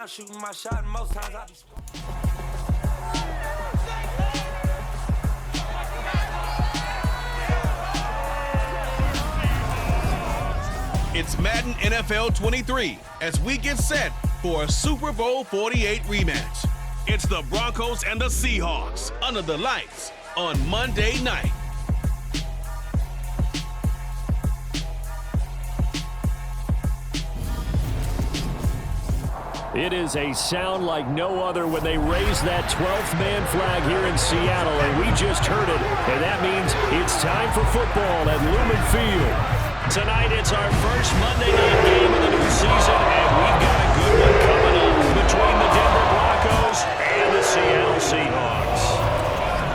I'm shooting my shot, and most times I be. It's Madden NFL 23 as we get set for a Super Bowl 48 rematch. It's the Broncos and the Seahawks under the lights on Monday night. It is a sound like no other when they raise that 12th man flag here in Seattle, and we just heard it, and that means it's time for football at Lumen Field. Tonight, it's our first Monday night game of the new season, and we've got a good one coming up between the Denver Broncos and the Seattle Seahawks.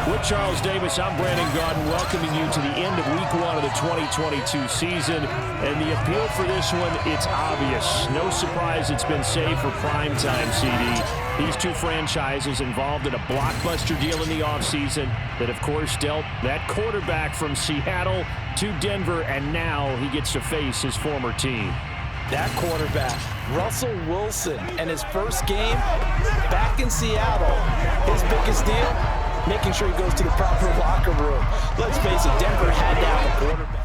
With Charles Davis, I'm Brandon Gaudin, welcoming you to the end of Week 1 of the 2022 season. And the appeal for this one, it's obvious. No surprise it's been saved for primetime, CD. These two franchises involved in a blockbuster deal in the offseason that, of course, dealt that quarterback from Seattle to Denver, and now he gets to face his former team. That quarterback, Russell Wilson, and his first game back in Seattle, his biggest deal, making sure he goes to the proper locker room. Let's face it, Denver had to have a quarterback.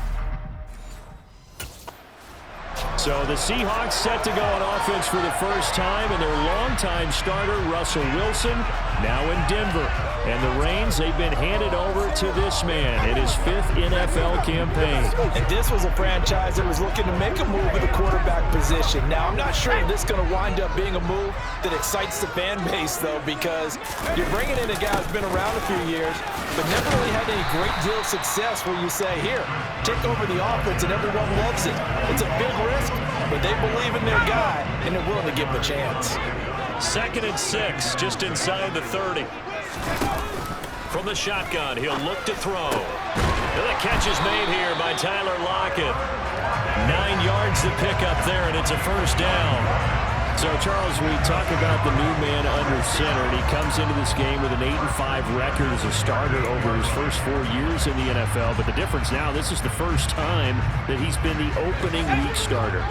So the Seahawks set to go on offense for the first time, and their longtime starter, Russell Wilson, now in Denver. And the reins, they've been handed over to this man in his 5th NFL campaign. And this was a franchise that was looking to make a move at the quarterback position. Now, I'm not sure if this is going to wind up being a move that excites the fan base, though, because you're bringing in a guy who's been around a few years, but never really had any great deal of success where you say, here, take over the offense, and everyone loves it. It's a big risk, but they believe in their guy, and they're willing to give him a chance. 2nd and 6, just inside the 30. From the shotgun, he'll look to throw. And the catch is made here by Tyler Lockett. 9 yards to pick up there, and it's a first down. So, Charles, we talk about the new man under center, and he comes into this game with an 8-5 record as a starter over his first 4 years in the NFL. But the difference now, this is the first time that he's been the opening week starter.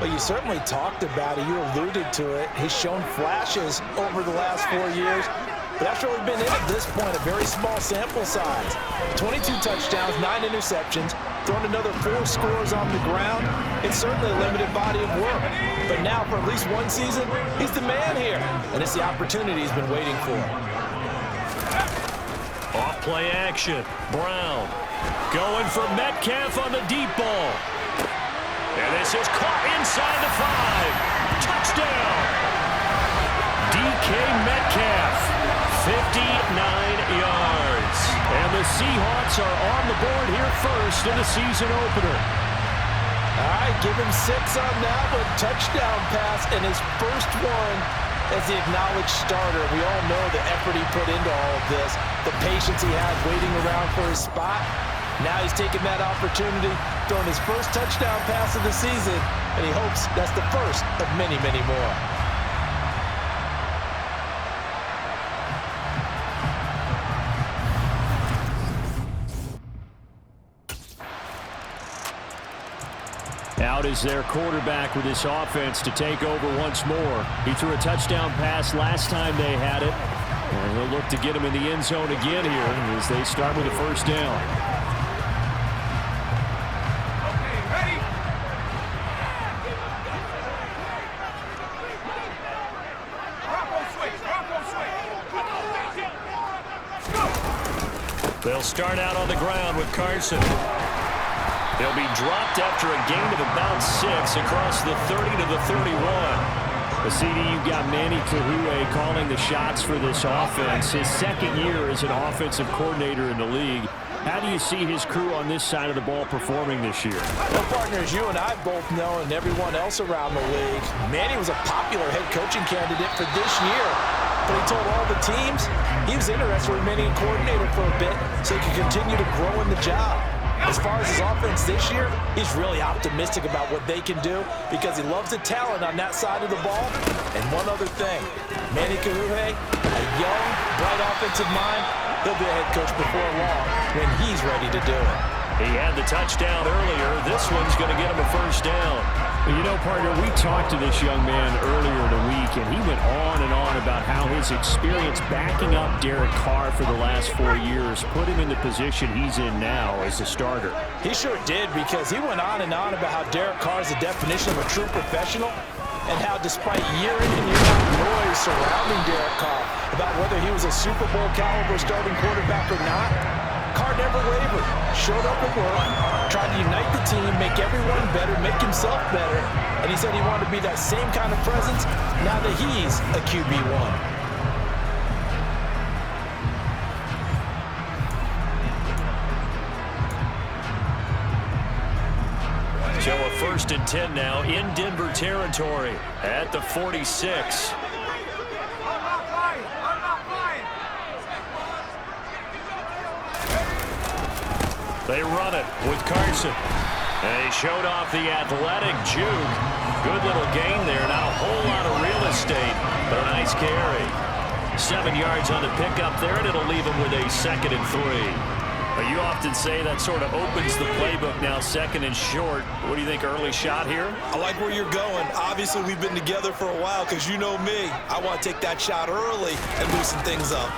Well, you certainly talked about it. You alluded to it. He's shown flashes over the last 4 years. But that's really been it at this point, a very small sample size. 22 touchdowns, 9 interceptions, thrown another 4 scores on the ground. It's certainly a limited body of work. But now, for at least one season, he's the man here. And it's the opportunity he's been waiting for. Off-play action. Brown going for Metcalf on the deep ball. And this is caught inside the 5. Touchdown! DK Metcalf. 59 yards. And the Seahawks are on the board here first in the season opener. All right, give him 6 on that one. Touchdown pass, and his first one as the acknowledged starter. We all know the effort he put into all of this, the patience he had waiting around for his spot. Now he's taking that opportunity, throwing his first touchdown pass of the season, and he hopes that's the first of many, many more. Out is their quarterback with this offense to take over once more. He threw a touchdown pass last time they had it. And he'll look to get him in the end zone again here as they start with a first down. They'll start out on the ground with Carson. They'll be dropped after a gain of about 6 across the 30 to the 31. The CD, you've got Manny Kahue calling the shots for this offense. His 2nd year as an offensive coordinator in the league. How do you see his crew on this side of the ball performing this year? Well, partners, you and I both know, and everyone else around the league, Manny was a popular head coaching candidate for this year. But he told all the teams he was interested in remaining a coordinator for a bit so he could continue to grow in the job. As far as his offense this year, he's really optimistic about what they can do because he loves the talent on that side of the ball. And one other thing, Manny Kahue, a young, bright offensive mind, he'll be a head coach before long when he's ready to do it. He had the touchdown earlier. This one's going to get him a first down. You know, partner, we talked to this young man earlier in the week, and he went on and on about how his experience backing up Derek Carr for the last 4 years put him in the position he's in now as a starter. He sure did, because he went on and on about how Derek Carr is the definition of a true professional, and how despite year in and year out noise surrounding Derek Carr about whether he was a Super Bowl caliber starting quarterback or not, Carr never wavered, showed up at work, tried to unite the team, make everyone better, make himself better, and he said he wanted to be that same kind of presence now that he's a QB1. So a 1st and 10 now in Denver territory at the 46. They run it with Carson. And he showed off the athletic juke. Good little gain there. Not a whole lot of real estate, but a nice carry. 7 yards on the pickup there, and it'll leave him with a 2nd and 3. But you often say that sort of opens the playbook now, 2nd and short. What do you think, early shot here? I like where you're going. Obviously, we've been together for a while because you know me. I want to take that shot early and loosen things up.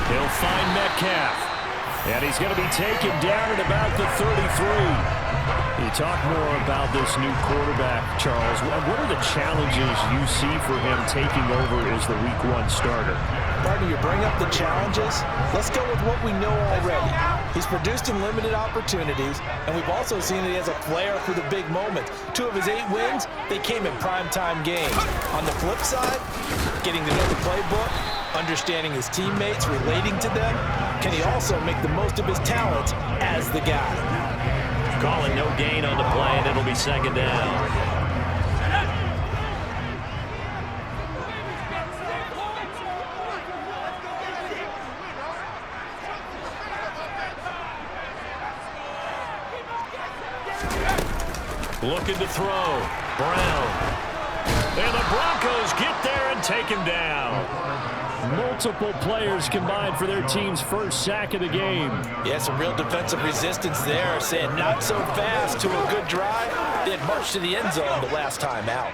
He'll find Metcalf. And he's going to be taken down at about the 33. You talk more about this new quarterback, Charles. What are the challenges you see for him taking over as the Week 1 starter? Partner, you bring up the challenges. Let's go with what we know already. He's produced in limited opportunities, and we've also seen that he has a flair for the big moment. 2 of his 8 wins, they came in primetime games. On the flip side, getting to know the playbook, understanding his teammates, relating to them, can he also make the most of his talents as the guy? Calling no gain on the play, and it'll be 2nd down. Looking to throw. Brown. And the Broncos get there and take him down. Multiple players combined for their team's first sack of the game. Yeah, some real defensive resistance there, saying not so fast to a good drive. They had marched to the end zone the last time out.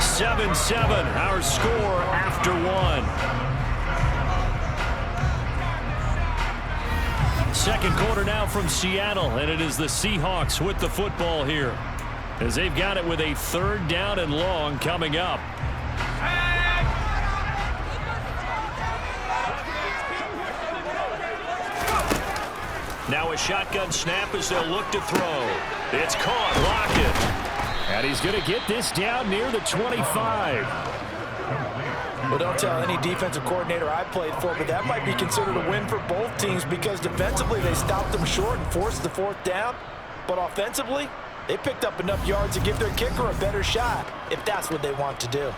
Seven, our score after 1. Second quarter now from Seattle, and it is the Seahawks with the football here, as they've got it with a 3rd down and long coming up. Now a shotgun snap as they'll look to throw. It's caught. Lockett. And he's going to get this down near the 25. Well, don't tell any defensive coordinator I played for, but that might be considered a win for both teams because defensively they stopped them short and forced the 4th down. But offensively, they picked up enough yards to give their kicker a better shot if that's what they want to do.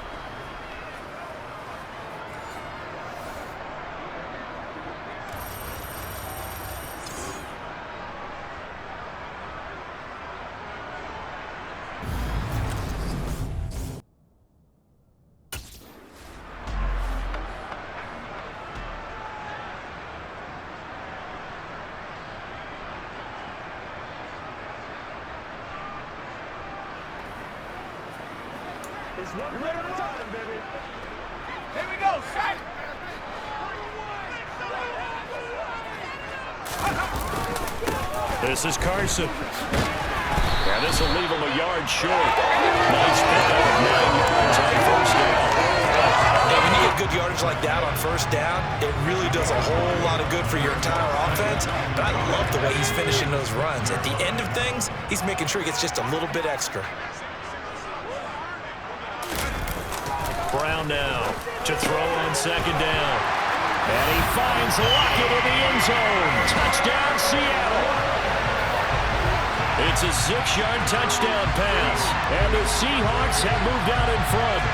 You ready for time, baby? Here we go, set! This is Carson. Yeah, this will leave him a yard short. Nice pickup of 9 yards on 1st down. Hey, when you get good yardage like that on 1st down, it really does a whole lot of good for your entire offense. But I love the way he's finishing those runs. At the end of things, he's making sure he gets just a little bit extra. Brown now to throw on 2nd down. And he finds Lockett in the end zone. Touchdown, Seattle. It's a 6-yard touchdown pass. And the Seahawks have moved out in front.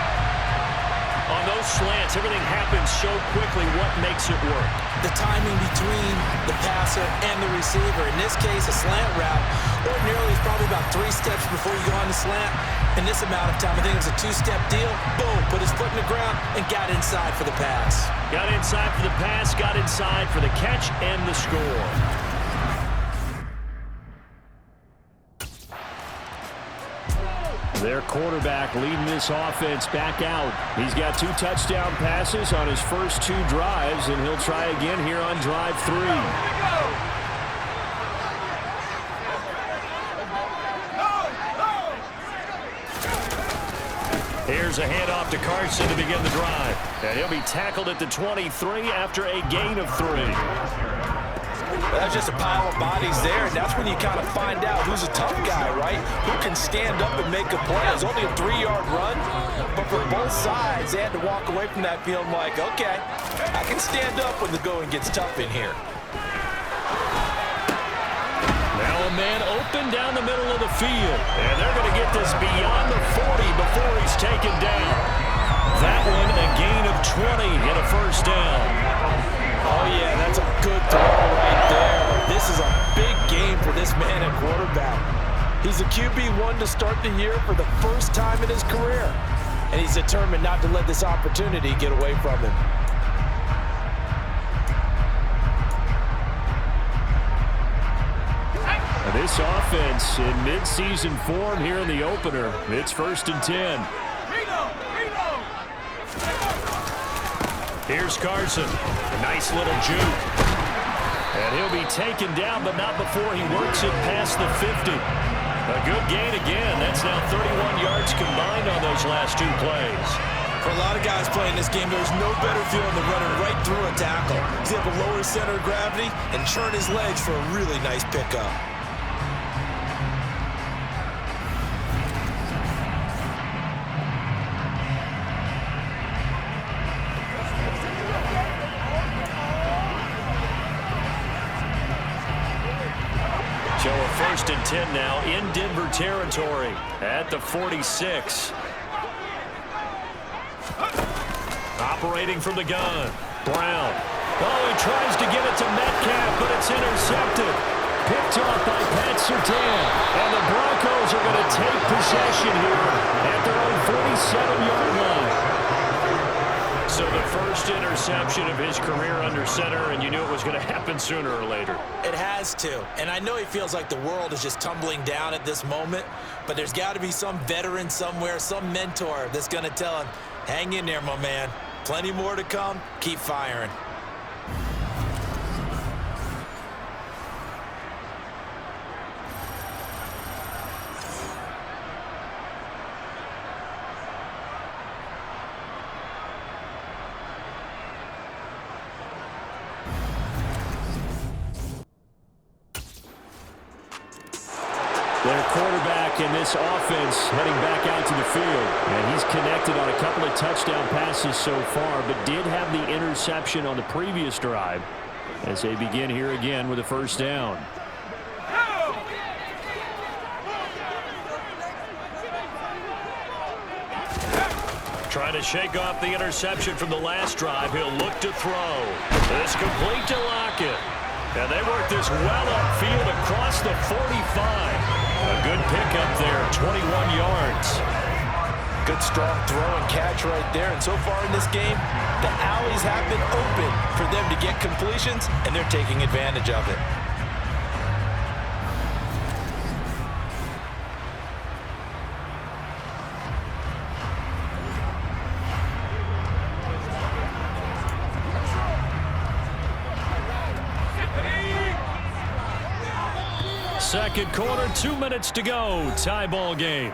On those slants, everything happens so quickly. What makes it work? The timing between the passer and the receiver. In this case, a slant route ordinarily is probably about 3 steps before you go on the slant. In this amount of time, I think it was a 2-step deal. Boom, put his foot in the ground and got inside for the pass. Got inside for the pass, got inside for the catch and the score. Their quarterback leading this offense back out. He's got 2 touchdown passes on his first 2 drives, and he'll try again here on drive 3. Here's a handoff to Carson to begin the drive. And he'll be tackled at the 23 after a gain of 3. That's just a pile of bodies there, and that's when you kind of find out who's a tough guy, right? Who can stand up and make a play. It was only a 3-yard run, but for both sides, they had to walk away from that feeling like, okay, I can stand up when the going gets tough in here. Now a man open down the middle of the field, and they're going to get this beyond the 40 before he's taken down. That one, a gain of 20 and a first down. Oh, yeah, that's a good throw right there. This is a big game for this man at quarterback. He's a QB1 to start the year for the first time in his career, and he's determined not to let this opportunity get away from him. This offense in midseason form here in the opener. It's 1st and 10. Here's Carson. A nice little juke. And he'll be taken down, but not before he works it past the 50. A good gain again. That's now 31 yards combined on those last 2 plays. For a lot of guys playing this game, there's no better feeling than running right through a tackle. He's able to lower his center of gravity and churn his legs for a really nice pickup. So a 1st and 10 now in Denver territory at the 46. Operating from the gun. Brown. Oh, he tries to get it to Metcalf, but it's intercepted. Picked off by Pat Surtain. And the Broncos are going to take possession here at their own 47-yard line. So the first interception of his career under center, and you knew it was going to happen sooner or later. It has to. And I know he feels like the world is just tumbling down at this moment, but there's got to be some veteran somewhere, some mentor that's going to tell him, hang in there, my man. Plenty more to come. Keep firing. Their quarterback in this offense heading back out to the field. And he's connected on a couple of touchdown passes so far, but did have the interception on the previous drive as they begin here again with a first down. Trying to shake off the interception from the last drive. He'll look to throw. It's complete to Lockett. And they work this well upfield across the 45. A good pickup there, 21 yards. Good strong throw and catch right there. And so far in this game, the alleys have been open for them to get completions, and they're taking advantage of it. Second quarter, 2 minutes to go. Tie ball game.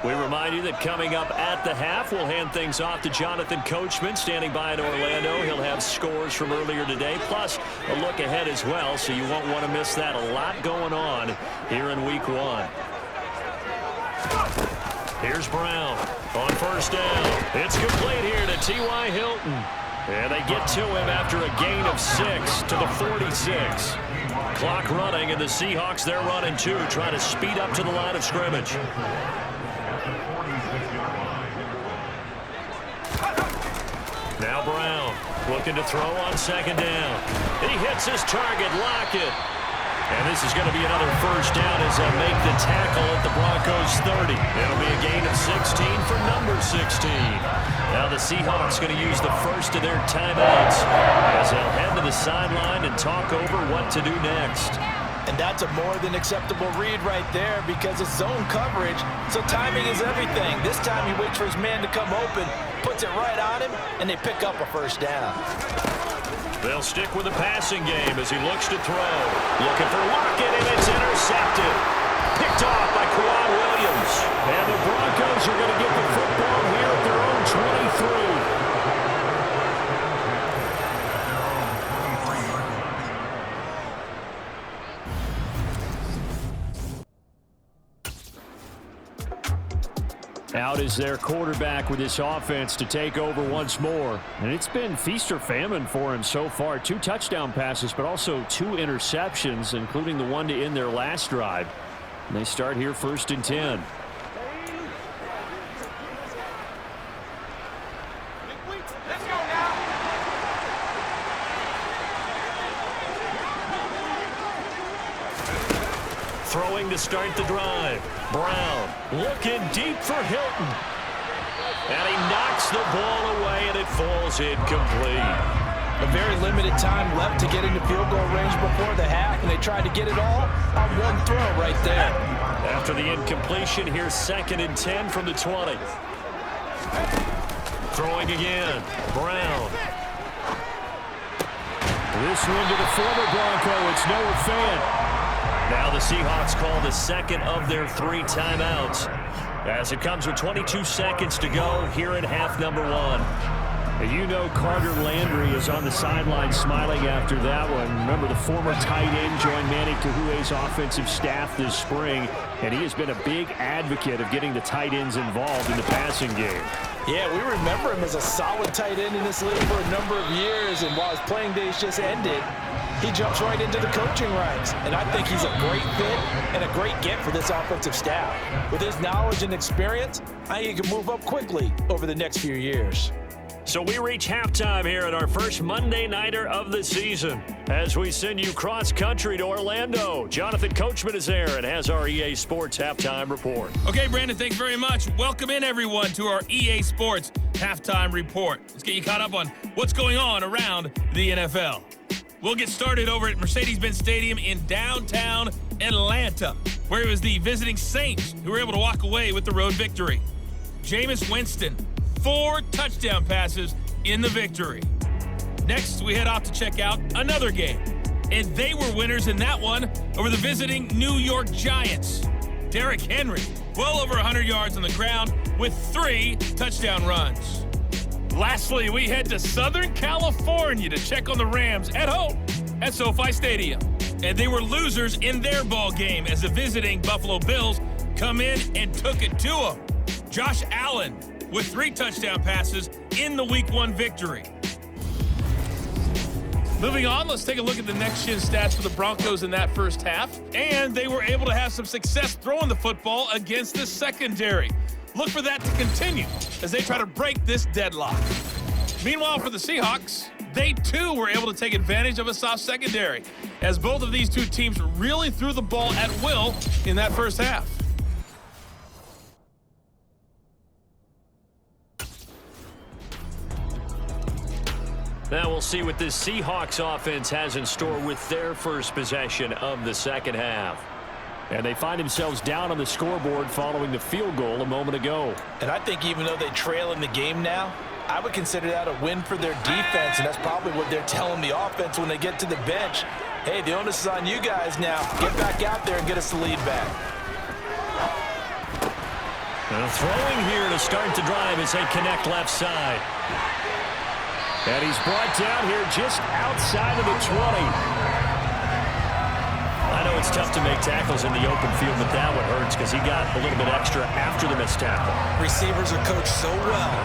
We remind you that coming up at the half, we'll hand things off to Jonathan Coachman, standing by in Orlando. He'll have scores from earlier today, plus a look ahead as well, so you won't want to miss that. A lot going on here in Week 1. Here's Brown on first down. It's complete here to T.Y. Hilton. And they get to him after a gain of 6 to the 46. Clock running, and the Seahawks, they're running too, trying to speed up to the line of scrimmage. Now Brown looking to throw on second down. He hits his target, Lockett. And this is going to be another first down as they make the tackle at the Broncos 30. It'll be a gain of 16 for number 16. Now the Seahawks going to use the first of their timeouts as they'll head to the sideline and talk over what to do next. And that's a more than acceptable read right there because it's zone coverage, so timing is everything. This time he waits for his man to come open, puts it right on him, and they pick up a first down. They'll stick with the passing game as he looks to throw. Looking for Lockett, and it's intercepted. Picked off by Kawhi Williams. And the Broncos are going to get the football here at their own 23. Out is their quarterback with this offense to take over once more. And it's been feast or famine for him so far. 2 touchdown passes, but also 2 interceptions, including the one to end their last drive. And they start here 1st and 10. Throwing to start the drive. Brown looking deep for Hilton. And he knocks the ball away, and it falls incomplete. A very limited time left to get into field goal range before the half, and they tried to get it all on one throw right there. After the incompletion, here's 2nd and 10 from the 20. Throwing again. Brown. This one to the former Bronco. It's Noah Fant. Now the Seahawks call the 2nd of their 3 timeouts as it comes with 22 seconds to go here in half number 1. And you know Carter Landry is on the sideline smiling after that one. Remember, the former tight end joined Manny Kahue's offensive staff this spring, and he has been a big advocate of getting the tight ends involved in the passing game. Yeah, we remember him as a solid tight end in this league for a number of years, and while his playing days just ended, he jumps right into the coaching ranks. And I think he's a great fit and a great get for this offensive staff. With his knowledge and experience, I think he can move up quickly over the next few years. So we reach halftime here at our first Monday Nighter of the season as we send you cross-country to Orlando. Jonathan Coachman is there and has our EA Sports Halftime Report. Okay, Brandon, thanks very much. Welcome in, everyone, to our EA Sports Halftime Report. Let's get you caught up on what's going on around the NFL. We'll get started over at Mercedes-Benz Stadium in downtown Atlanta, where it was the visiting Saints who were able to walk away with the road victory. Jameis Winston, 4 touchdown passes in the victory. Next, we head off to check out another game, and they were winners in that one over the visiting New York Giants. Derrick Henry, well over 100 yards on the ground with 3 touchdown runs. Lastly, we head to Southern California to check on the Rams at home at SoFi Stadium. And they were losers in their ball game as the visiting Buffalo Bills come in and took it to them. Josh Allen with 3 touchdown passes in the Week 1 victory. Moving on, let's take a look at the next-gen stats for the Broncos in that first half. And they were able to have some success throwing the football against the secondary. Look for that to continue as they try to break this deadlock. Meanwhile, for the Seahawks, they too were able to take advantage of a soft secondary as both of these 2 teams really threw the ball at will in that first half. Now we'll see what this Seahawks offense has in store with their first possession of the second half. And they find themselves down on the scoreboard following the field goal a moment ago. And I think even though they trail in the game now, I would consider that a win for their defense, and that's probably what they're telling the offense when they get to the bench. Hey, the onus is on you guys now. Get back out there and get us the lead back. And throwing here to start the drive as they connect left side. And he's brought down here just outside of the 20. I know it's tough to make tackles in the open field, but that one hurts because he got a little bit extra after the missed tackle. Receivers are coached so well,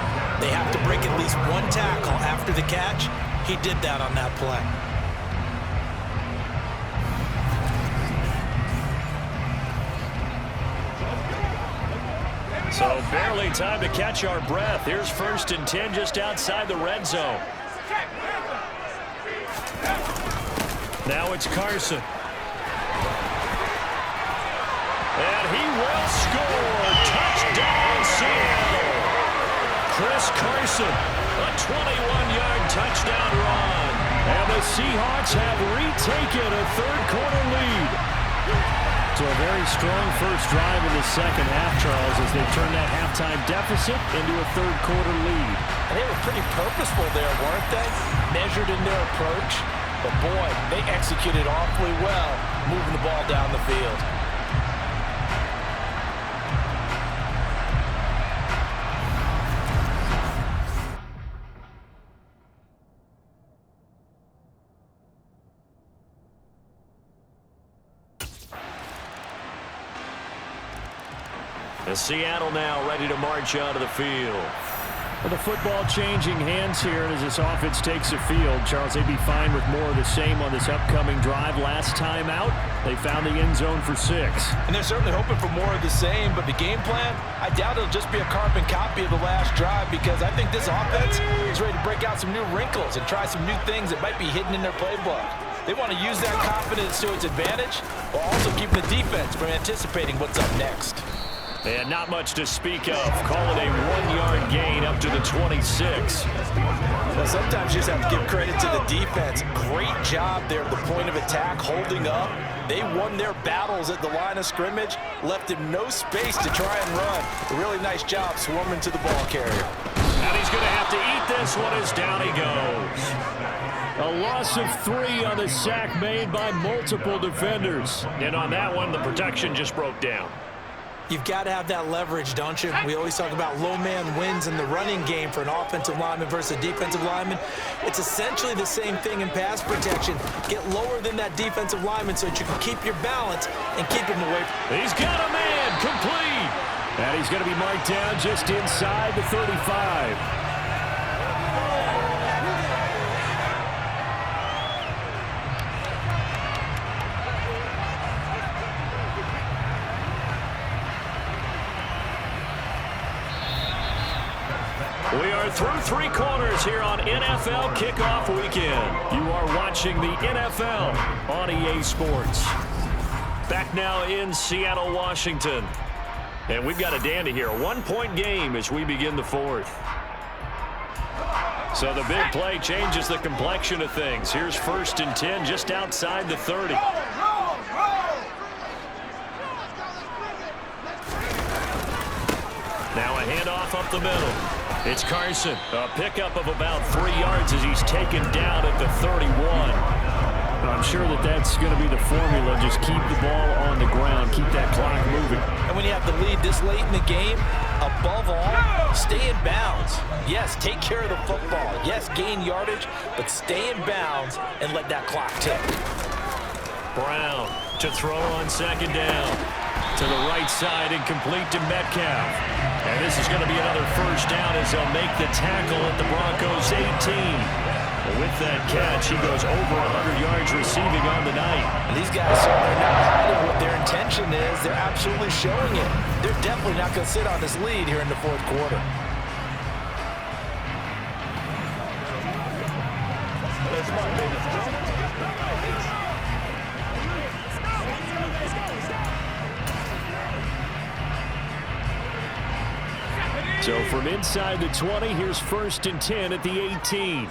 they have to break at least 1 tackle after the catch. He did that on that play. So barely time to catch our breath. Here's 1st and 10 just outside the red zone. Now it's Carson. And he will score. Touchdown, Seattle. Chris Carson, a 21-yard touchdown run. And the Seahawks have retaken a third-quarter lead. So a very strong first drive in the second half, Charles, as they turned that halftime deficit into a third-quarter lead. And they were pretty purposeful there, weren't they? Measured in their approach. But, boy, they executed awfully well, moving the ball down the field. And Seattle now ready to march out of the field. Well, the football changing hands here as this offense takes the field. Charles, they'd be fine with more of the same on this upcoming drive. Last time out, they found the end zone for 6. And they're certainly hoping for more of the same, but the game plan, I doubt it'll just be a carbon copy of the last drive, because I think this offense is ready to break out some new wrinkles and try some new things that might be hidden in their playbook. They want to use that confidence to its advantage while also keeping the defense from anticipating what's up next. And not much to speak of. Call it a 1-yard gain up to the 26. Well, sometimes you just have to give credit to the defense. Great job there at the point of attack, holding up. They won their battles at the line of scrimmage, left him no space to try and run. A really nice job swarming to the ball carrier. And he's going to have to eat this one as down he goes. A loss of 3 on the sack made by multiple defenders. And on that one, the protection just broke down. You've got to have that leverage, don't you? We always talk about low man wins in the running game for an offensive lineman versus a defensive lineman. It's essentially the same thing in pass protection. Get lower than that defensive lineman so that you can keep your balance and keep him away. He's got a man complete. And he's going to be marked down just inside the 35. We are through 3 quarters here on NFL Kickoff Weekend. You are watching the NFL on EA Sports. Back now in Seattle, Washington. And we've got a dandy here. A 1-point game as we begin the 4th. So the big play changes the complexion of things. Here's 1st and 10 just outside the 30. Now a handoff up the middle. It's Carson, a pickup of about 3 yards as he's taken down at the 31. I'm sure that that's going to be the formula. Just keep the ball on the ground, keep that clock moving. And when you have the lead this late in the game, above all, stay in bounds. Yes, take care of the football. Yes, gain yardage, but stay in bounds and let that clock tick. Brown to throw on 2nd down. To the right side and complete to Metcalf. And this is going to be another 1st down as they'll make the tackle at the Broncos 18. With that catch, he goes over 100 yards receiving on the night. And these guys certainly not hiding what their intention is. They're absolutely showing it. They're definitely not going to sit on this lead here in the 4th quarter. So from inside the 20, here's 1st and 10 at the 18.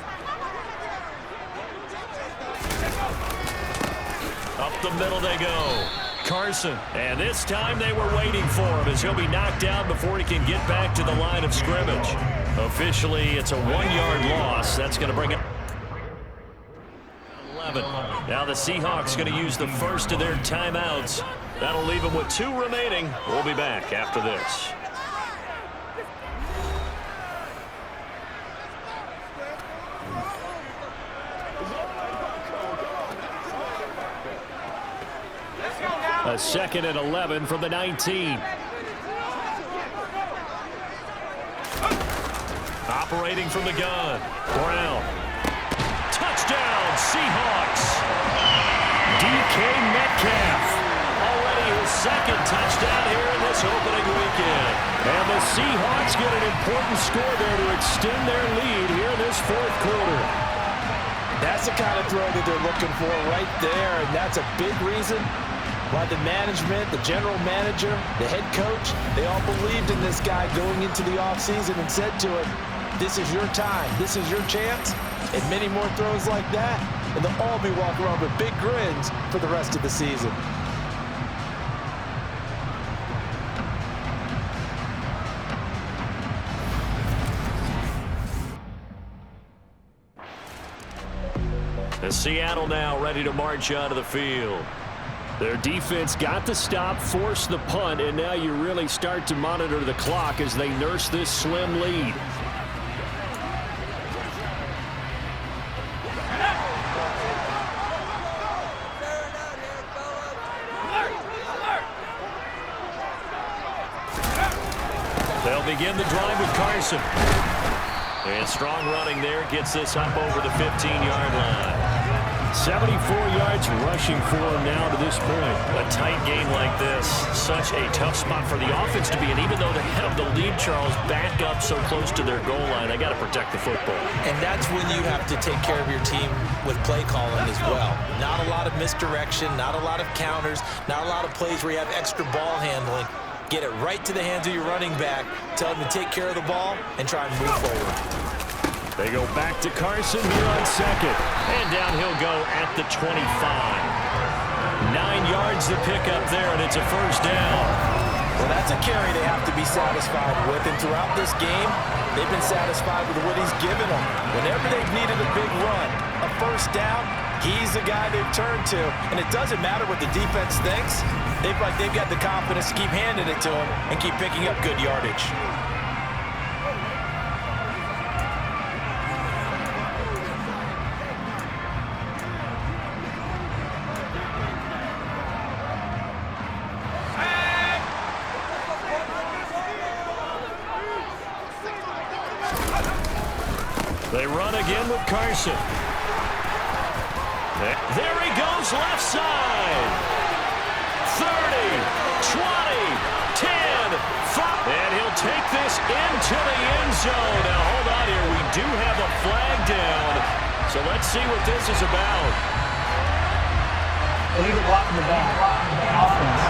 Up the middle they go. Carson. And this time they were waiting for him as he'll be knocked down before he can get back to the line of scrimmage. Officially, it's a 1-yard loss. That's going to bring it 11. Now the Seahawks going to use the first of their timeouts. That'll leave them with 2 remaining. We'll be back after this. A 2nd and 11 from the 19. Operating from the gun. Brown. Touchdown, Seahawks. DK Metcalf. Already his 2nd touchdown here in this opening weekend. And the Seahawks get an important score there to extend their lead here in this 4th quarter. That's the kind of throw that they're looking for right there, and that's a big reason Why the management, the general manager, the head coach, they all believed in this guy going into the offseason and said to him, this is your time, this is your chance, and many more throws like that, and they'll all be walking around with big grins for the rest of the season. And Seattle now ready to march onto the field. Their defense got the stop, forced the punt, and now you really start to monitor the clock as they nurse this slim lead. They'll begin the drive with Carson. And strong running there gets this up over the 15-yard line. 74 yards rushing for him now to this point. A tight game like this, such a tough spot for the offense to be in. Even though they have the lead, Charles, back up so close to their goal line, they got to protect the football. And that's when you have to take care of your team with play calling as well. Not a lot of misdirection, not a lot of counters, not a lot of plays where you have extra ball handling. Get it right to the hands of your running back, tell him to take care of the ball, and try and move forward. They go back to Carson here on second. And down he'll go at the 25. 9 yards to pick up there, and it's a first down. Well, that's a carry they have to be satisfied with, and throughout this game, they've been satisfied with what he's given them. Whenever they've needed a big run, a first down, he's the guy they've turned to. And it doesn't matter what the defense thinks. They've got the confidence to keep handing it to him and keep picking up good yardage. They run again with Carson. There he goes, left side. 30, 20, 10, 5. And he'll take this into the end zone. Now, hold on here. We do have a flag down. So let's see what this is about. Illegal block in the back. Offense.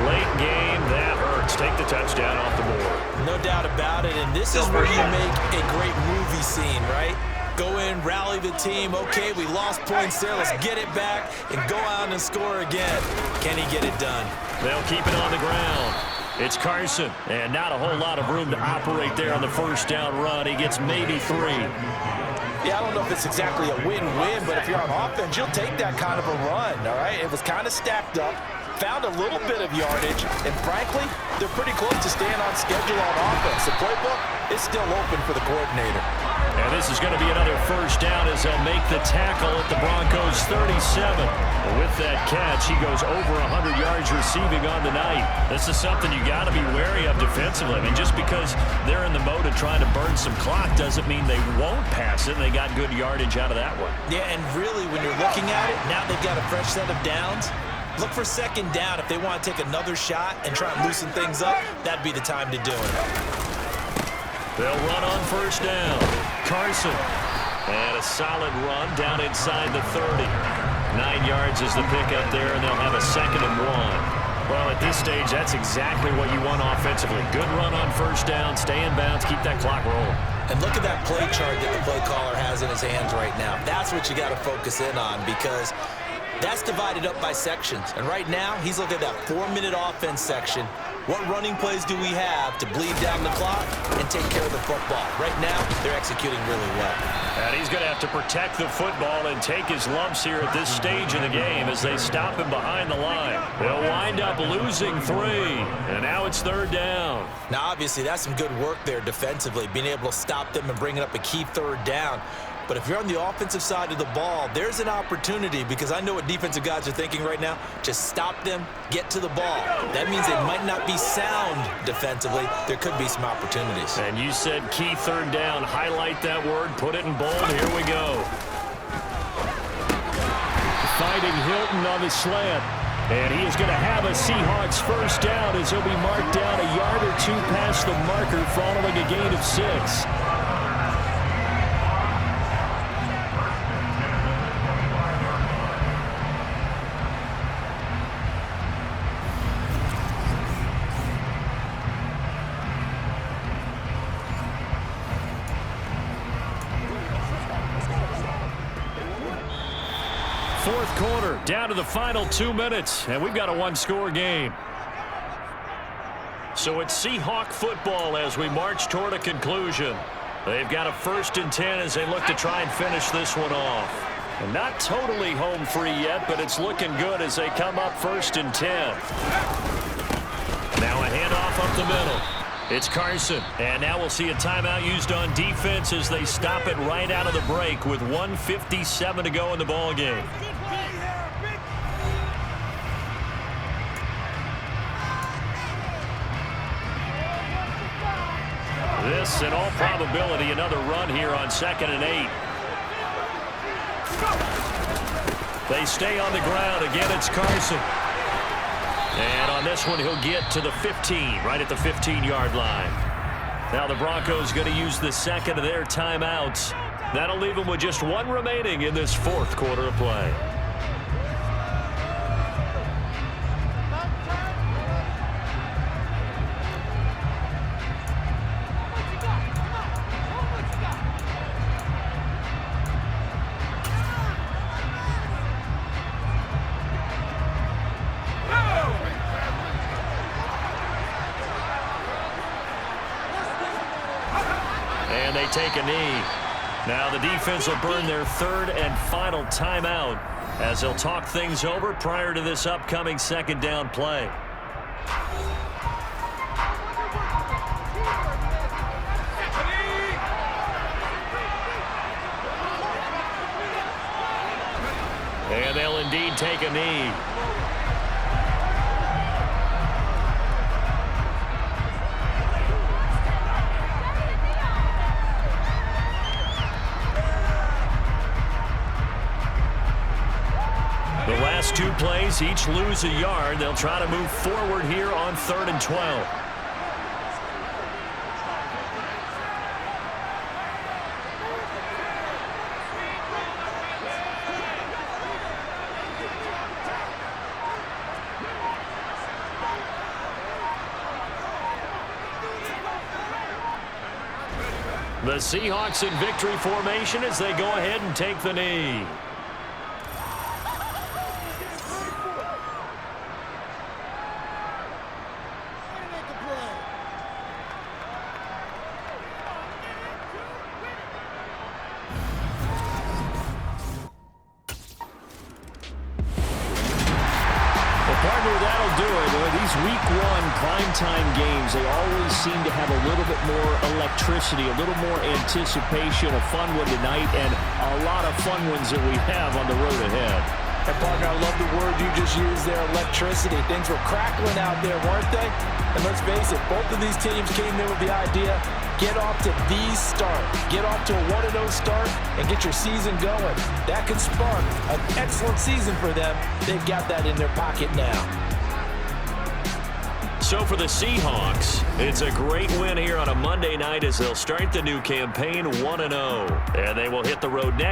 Late game, that hurts. Take the touchdown off the board. No doubt about it, and this is where you make a great movie scene, right? Go in, rally the team. Okay, we lost points there. Let's get it back and go out and score again. Can he get it done? They'll keep it on the ground. It's Carson, and not a whole lot of room to operate there on the first down run. He gets maybe 3. Yeah, I don't know if it's exactly a win-win, but if you're on offense, you'll take that kind of a run, all right? It was kind of stacked up, found a little bit of yardage, and frankly, they're pretty close to staying on schedule on offense. The playbook is still open for the coordinator. And this is going to be another first down as they'll make the tackle at the Broncos' 37. With that catch, he goes over 100 yards receiving on the night. This is something you got to be wary of defensively. I mean, just because they're in the mode of trying to burn some clock doesn't mean they won't pass it. They got good yardage out of that one. Yeah, and really, when you're looking at it, now they've got a fresh set of downs. Look for second down. If they want to take another shot and try and loosen things up, that'd be the time to do it. They'll run on first down. Carson. And a solid run down inside the 30. 9 yards is the pickup there, and they'll have a 2nd and 1. Well, at this stage, that's exactly what you want offensively. Good run on first down, stay in bounds, keep that clock rolling. And look at that play chart that the play caller has in his hands right now. That's what you got to focus in on, because that's divided up by sections. And right now, he's looking at that 4-minute offense section. What running plays do we have to bleed down the clock and take care of the football? Right now, they're executing really well. And he's going to have to protect the football and take his lumps here at this stage of the game as they stop him behind the line. They'll wind up losing 3, and now it's 3rd down. Now, obviously, that's some good work there defensively, being able to stop them and bringing up a key 3rd down. But if you're on the offensive side of the ball, there's an opportunity, because I know what defensive guys are thinking right now. Just stop them, get to the ball. That means they might not be sound defensively. There could be some opportunities. And you said key 3rd down. Highlight that word, put it in bold. Here we go. Fighting Hilton on the slant. And he is going to have a Seahawks first down as he'll be marked down a yard or 2 past the marker following a gain of 6. fourth quarter, down to the final 2 minutes, and we've got a one-score game. So it's Seahawk football as we march toward a conclusion. They've got a 1st and 10 as they look to try and finish this one off. And not totally home free yet, but it's looking good as they come up 1st and 10. Now a handoff up the middle. It's Carson, and now we'll see a timeout used on defense as they stop it right out of the break with 1:57 to go in the ball game. This, in all probability, another run here on 2nd and 8. They stay on the ground. Again, it's Carson. And on this one, he'll get to the 15, right at the 15-yard line. Now the Broncos going to use the second of their timeouts. That'll leave them with just one remaining in this fourth quarter of play. And they take a knee. Now the defense will burn their 3rd and final timeout as they'll talk things over prior to this upcoming 2nd down play. And they'll indeed take a knee. The last 2 plays, each lose a yard. They'll try to move forward here on 3rd and 12. The Seahawks in victory formation as they go ahead and take the knee. That'll do it. These week 1 primetime games, they always seem to have a little bit more electricity, a little more anticipation, a fun one tonight, and a lot of fun ones that we have on the road ahead. And partner, I love the word you just used there, electricity. Things were crackling out there, weren't they? And let's face it, both of these teams came in with the idea, get off to the start. Get off to a 1-0 start and get your season going. That could spark an excellent season for them. They've got that in their pocket now. So for the Seahawks, it's a great win here on a Monday night as they'll start the new campaign 1-0. And they will hit the road next.